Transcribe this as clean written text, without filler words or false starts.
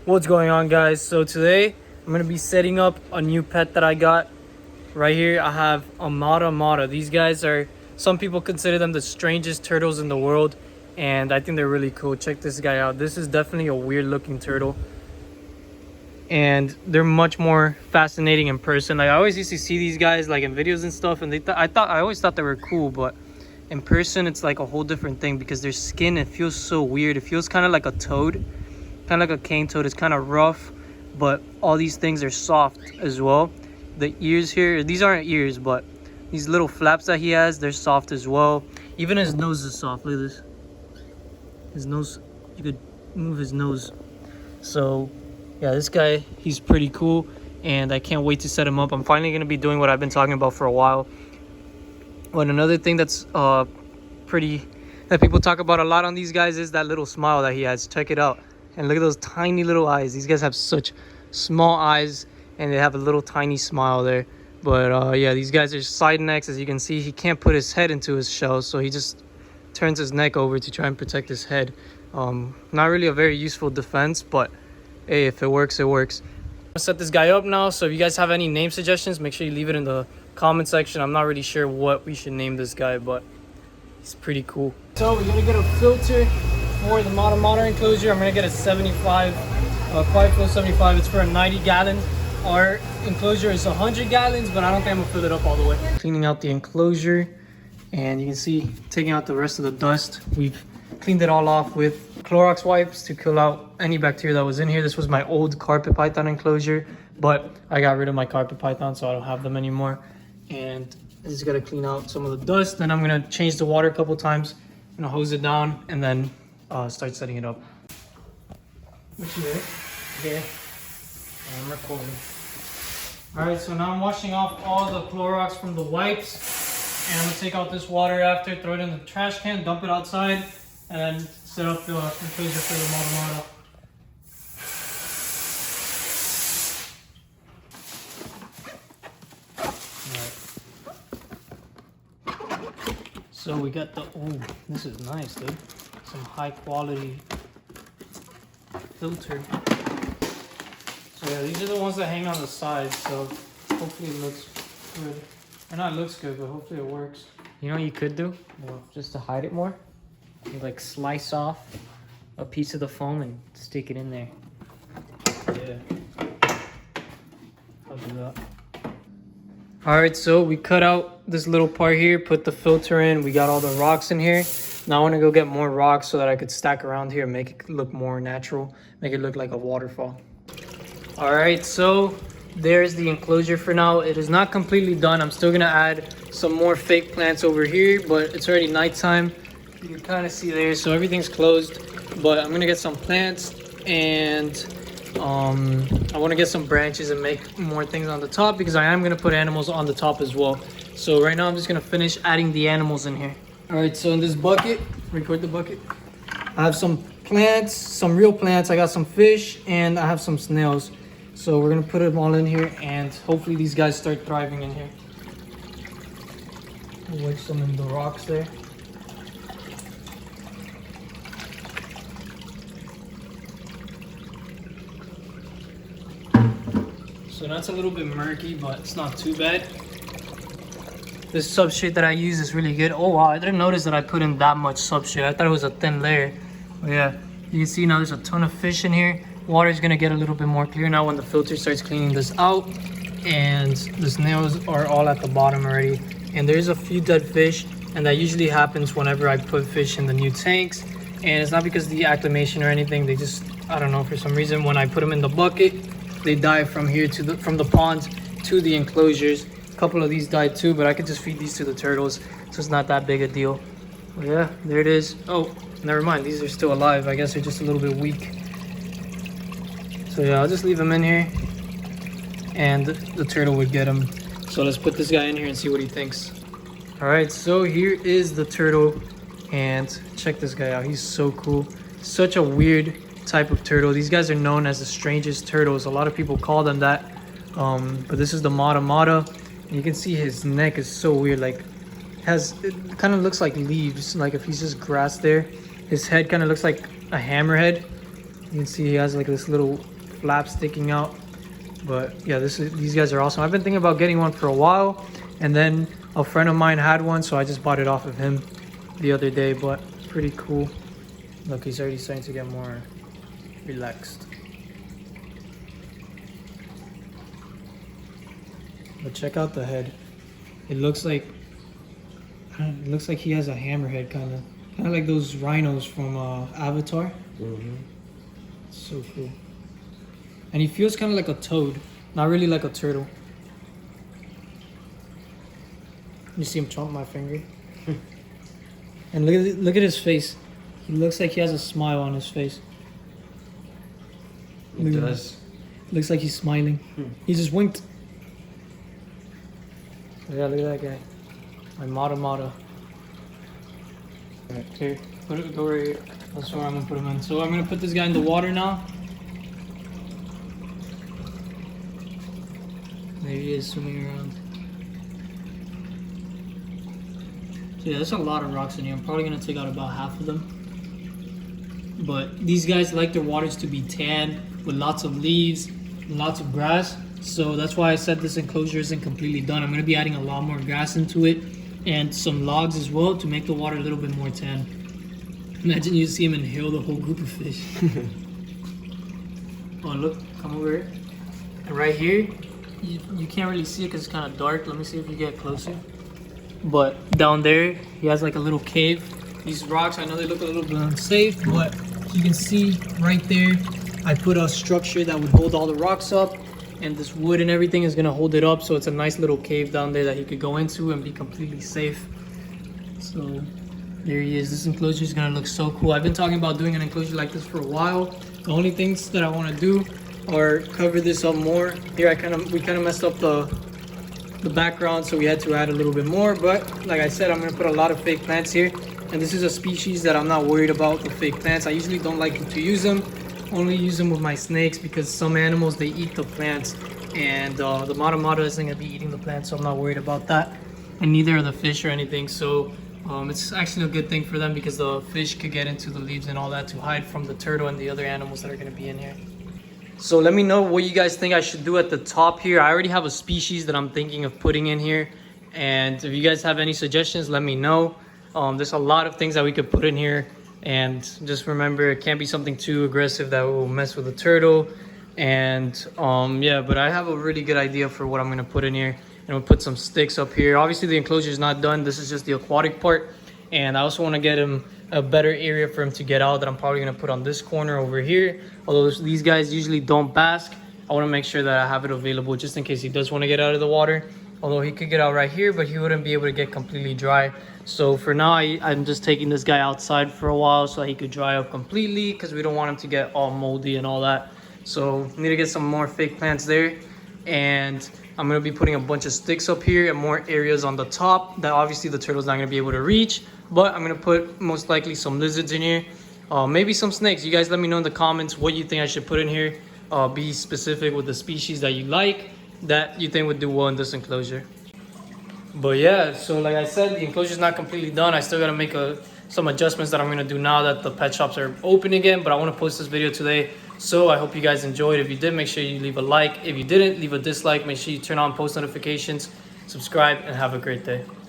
What's going on, guys? So today I'm gonna be setting up a new pet that I got. Right here I have a Mata Mata. These guys are, some people consider them the strangest turtles in the world, and I think they're really cool. Check this guy out. This is definitely a weird looking turtle, and they're much more fascinating in person. Like, I always used to see these guys like in videos and stuff, and I always thought they were cool, but in person it's like a whole different thing because their skin, it feels so weird. It feels kind of like a toad, kind of like a cane toad. It's kind of rough, but all these things are soft as well. The ears here, these aren't ears, but these little flaps that he has, they're soft as well. Even his nose is soft. Look at this. His nose, you could move his nose. So yeah, this guy, he's pretty cool, and I can't wait to set him up. I'm finally going to be doing what I've been talking about for a while. But another thing that's that people talk about a lot on these guys is that little smile that he has. Check it out. And look at those tiny little eyes. These guys have such small eyes, and they have a little tiny smile there. But yeah, these guys are side necks. As you can see, he can't put his head into his shell, so he just turns his neck over to try and protect his head. Not really a very useful defense, but hey, if it works, it works. I'm gonna set this guy up now, so if you guys have any name suggestions, make sure you leave it in the comment section. I'm not really sure what we should name this guy, but he's pretty cool. So we're gonna get a filter for the Mata Mata enclosure. I'm gonna get a 75, Quiet Flow 75. It's for a 90 gallon. Our enclosure is 100 gallons, but I don't think I'm gonna fill it up all the way. Cleaning out the enclosure, and you can see taking out the rest of the dust. We've cleaned it all off with Clorox wipes to kill out any bacteria that was in here. This was my old carpet python enclosure, but I got rid of my carpet python, so I don't have them anymore. And I just gotta clean out some of the dust. Then I'm gonna change the water a couple times. I'm gonna hose it down and then start setting it up. What you there? Okay. I'm recording. Alright, so now I'm washing off all the Clorox from the wipes. And I'm gonna take out this water after, throw it in the trash can, dump it outside, and set up the enclosure for the Mata Mata. So we got the, oh, this is nice, dude. Some high quality filter. So yeah, these are the ones that hang on the side, so hopefully it looks good. Or not, it looks good, but hopefully it works. You know what you could do? Well, just to hide it more, you like slice off a piece of the foam and stick it in there. Yeah. I'll do that. Alright, so we cut out this little part here, put the filter in, we got all the rocks in here. Now I want to go get more rocks so that I could stack around here and make it look more natural, make it look like a waterfall. Alright, so there's the enclosure for now. It is not completely done. I'm still going to add some more fake plants over here, but it's already nighttime. You can kind of see there, so everything's closed. But I'm going to get some plants, and I want to get some branches and make more things on the top because I am going to put animals on the top as well. So right now I'm just going to finish adding the animals in here. Alright, so in this bucket, record the bucket, I have some plants, some real plants. I got some fish, and I have some snails. So we're going to put them all in here, and hopefully these guys start thriving in here. We'll wedge some in the rocks there. So that's a little bit murky, but it's not too bad. This substrate that I use is really good. Oh wow, I didn't notice that I put in that much substrate. I thought it was a thin layer. But yeah, you can see now there's a ton of fish in here. Water is gonna get a little bit more clear now when the filter starts cleaning this out. And the snails are all at the bottom already. And there's a few dead fish, and that usually happens whenever I put fish in the new tanks. And it's not because of the acclimation or anything. They just, I don't know, for some reason when I put them in the bucket, they die from here to from the pond to the enclosures. A couple of these died too, but I could just feed these to the turtles, so it's not that big a deal. But yeah, there it is. Oh, never mind, these are still alive. I guess they're just a little bit weak. So yeah, I'll just leave them in here, and the turtle would get them. So let's put this guy in here and see what he thinks. All right, so here is the turtle, and check this guy out. He's so cool. Such a weird type of turtle. These guys are known as the strangest turtles. A lot of people call them that, but this is the Mata Mata. You can see his neck is so weird. Like, it kind of looks like leaves, like if he's just grass there. His head kind of looks like a hammerhead. You can see he has like this little flap sticking out. But yeah, these guys are awesome. I've been thinking about getting one for a while, and then a friend of mine had one, so I just bought it off of him the other day. But pretty cool. Look, he's already starting to get more relaxed. But check out the head. It looks like he has a hammerhead, kind of like those rhinos from Avatar. So cool. And he feels kind of like a toad, not really like a turtle. You see him chomp my finger. And look at his face. He looks like he has a smile on his face. It does. Looks like he's smiling. He just winked. Yeah, look at that guy. My Mata Mata. Alright, here. Go right here. That's where I'm gonna put him in. So I'm gonna put this guy in the water now. There he is swimming around. So yeah, there's a lot of rocks in here. I'm probably gonna take out about half of them. But these guys like their waters to be tan with lots of leaves and lots of grass. So that's why I said this enclosure isn't completely done. I'm gonna be adding a lot more grass into it and some logs as well to make the water a little bit more tan. Imagine you see him inhale the whole group of fish. Oh look, come over here. And right here, you can't really see it because it's kind of dark. Let me see if you get closer. But down there, he has like a little cave. These rocks, I know they look a little bit unsafe, but you can see right there, I put a structure that would hold all the rocks up, and this wood and everything is gonna hold it up. So it's a nice little cave down there that he could go into and be completely safe. So there he is. This enclosure is gonna look so cool. I've been talking about doing an enclosure like this for a while. The only things that I want to do are cover this up more. Here we kind of messed up the background, so we had to add a little bit more. But like I said, I'm gonna put a lot of fake plants here, and this is a species that I'm not worried about, the fake plants. I usually don't like to use them. Only use them with my snakes because some animals, they eat the plants, and the Mata Mata isn't gonna be eating the plants, so I'm not worried about that. And neither are the fish or anything. So it's actually a good thing for them because the fish could get into the leaves and all that to hide from the turtle and the other animals that are gonna be in here. So let me know what you guys think I should do at the top here. I already have a species that I'm thinking of putting in here, and if you guys have any suggestions, let me know. There's a lot of things that we could put in here, and just remember, it can't be something too aggressive that will mess with the turtle. And yeah, but I have a really good idea for what I'm gonna put in here. And we'll put some sticks up here. Obviously the enclosure is not done. This is just the aquatic part, and I also want to get him a better area for him to get out that I'm probably gonna put on this corner over here. Although these guys usually don't bask, I want to make sure that I have it available just in case he does want to get out of the water. Although he could get out right here, but he wouldn't be able to get completely dry. So for now, I'm just taking this guy outside for a while so he could dry up completely, because we don't want him to get all moldy and all that. So need to get some more fake plants there. And I'm going to be putting a bunch of sticks up here and more areas on the top that obviously the turtle's not going to be able to reach. But I'm going to put most likely some lizards in here. Maybe some snakes. You guys let me know in the comments what you think I should put in here. Be specific with the species that you like, that you think would do well in this enclosure. But yeah, so like I said, the enclosure is not completely done. I still got to make some adjustments that I'm going to do now that the pet shops are open again. But I want to post this video today. So I hope you guys enjoyed. If you did, make sure you leave a like. If you didn't, leave a dislike. Make sure you turn on post notifications, subscribe, and have a great day.